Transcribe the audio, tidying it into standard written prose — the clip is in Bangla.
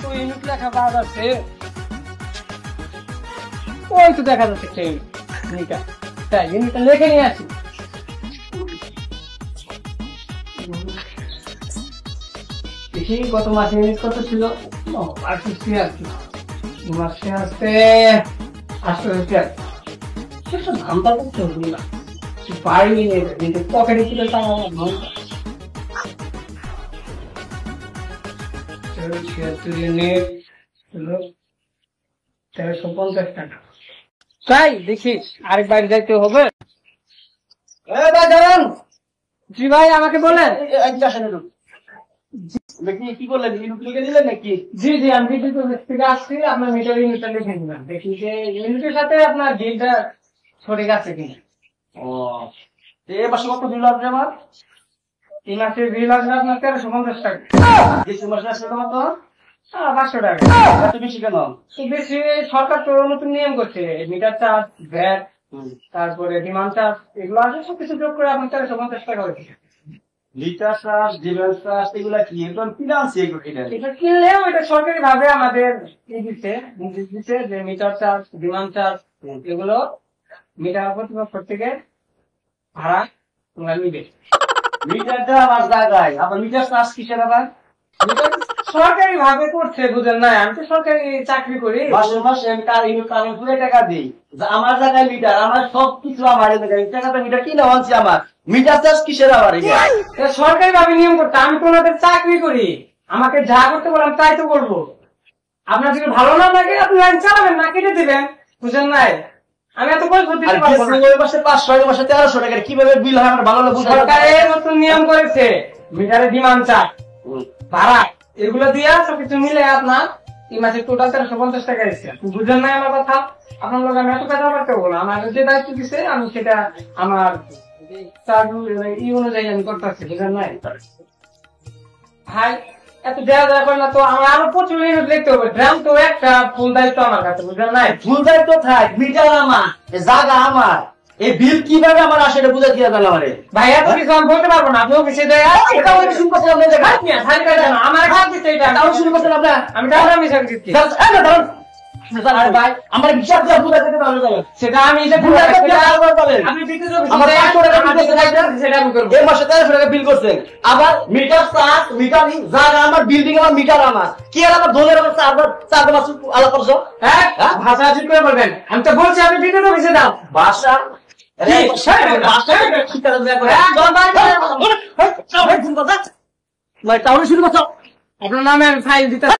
তো ইউনিট লেখা পাওয়া যাচ্ছে, ওই তো দেখা যাচ্ছে একটা ইউনিটটা, তাই ইউনিটটা লিখে নিয়ে আসি। দেখি গত মাসে ইউনিট কত ছিল, মাসে আসতে 800 ধান্দা করতে হবে না, পারিনি পকেটে ছিল তা 76 ইউনিট 1350 টাকা। তাই দেখি আরেক বাইরে যাইতে হবে। জি ভাই আমাকে বলেন। কি করলেন, ইউনিট লিখে দিলেন নাকি? জি জি আমি বিদ্যুৎ অফিস থেকে আসছি, আপনার মিটার ইউনিটটা লিখে নিলাম, দেখি যে ইউনিটের সাথে আপনার বিলটা সঠিক আছে কিনা। ও এই মাসে কত বিল আসবে আমার? এই মাসের বিল আসবে আপনার 1350 টাকা। কিছু মাসে আসবে তোমার তো 500 টাকা। এত বেশি কেন? বেশি সরকার তো নতুন নিয়ম করছে, মিটার চার্জ, ভ্যাট, তারপরে ডিমান্ড চার্জ, এগুলো আছে সবকিছু যোগ করে আপনার 1350 টাকা হয়েছে। লিটার চার্জ, ডিমান্ড চার্জ এগুলা কি একদম ফিনান্স? এটা কিনলেও এটা সরকারি ভাবে আমাদের দিচ্ছে যে মিটার চার্জ, ডিমান্ড চার্জ এগুলো মিটার কর্তৃপক্ষ থেকে ভাড়া তোমরা নিবে। মিটারটা আমার জায়গায়, আবার মিটার চার্জ কিসের আবার? সরকারি ভাবে করছে, বুঝেন না? আমি তো সরকারি চাকরি করি, মাসে মাসে আমি তার ইউনিট পুরো টাকা দিই, আমার জায়গায় মিটার, আমার সবকিছু আমার টাকাটা মিটার কিনে আনছি, আমার মিটার চার্জ কিসের আবার? সরকারি ভাবে নিয়ম করতে, আমি তো ওনাদের চাকরি করি, আমাকে যা করতে বললাম তাই তো করবো। আপনার যদি ভালো না লাগে আপনি লাইন চালাবেন না, কেটে দিবেন, বুঝেন নাই? আমি এত পয়সা দিতে পারবো না। ওই মাসে 500, ওই মাসে 1300 টাকা, কিভাবে বিল হয় আমার ভালো লাগে? সরকারের নতুন নিয়ম করেছে, মিটারে ডিমান্ড চার্জ, ভাড়া, এগুলো দিয়া সবকিছু মিলে আপনার এই মাসে টোটাল 1350 টাকা এসেছে। বুঝলেন না আমার কথা? আপনার লোক আমি এত কথা বলতে বলবো, আমার যে দায়িত্ব দিচ্ছে আমি সেটা আমার ই অনুযায়ী আমি করতেছি, বুঝলেন নাই? ভাই এত দেয়া দেওয়া করে না তো, আমার আরো প্রচুর ইউনিট লিখতে হবে, ড্রাম তো একটা, ফুল দায়িত্ব আমার কাছে, বুঝলেন নাই? ফুল দায়িত্ব থাক, মিটার আমার, জায়গা আমার, এই বিল কিভাবে আমার আসে এটা বুঝে দিয়ে দেন আমারে। ভাই এত কিছু আমি বলতে পারবো না, আপনি অফিসে দেয় শুরু করছেন আপনি, আমার কাজ দিচ্ছে এটা, শুরু করছেন আপনার, আমি টাকা মিশাল দিচ্ছি। ভাই আমার হিসাব দিয়ে বুঝে দিতে পারবে, সেটা আমি আপনি সেটা আমি করবো। এই মাসে 1300 টাকা বিল করছেন, আবার মিটার চার্জ, মিটার জায়গা আমার, বিল্ডিং আমার, মিটার আমার, কি আর আমার ধনের আমার চার মাস আলাপ করছো? হ্যাঁ ভাষা ঠিক করে বলবেন, আমি তো বলছি আপনি বিদ্যুৎ অফিসে দাও ভাষা আপনার নামে আমি ফাইল দিতে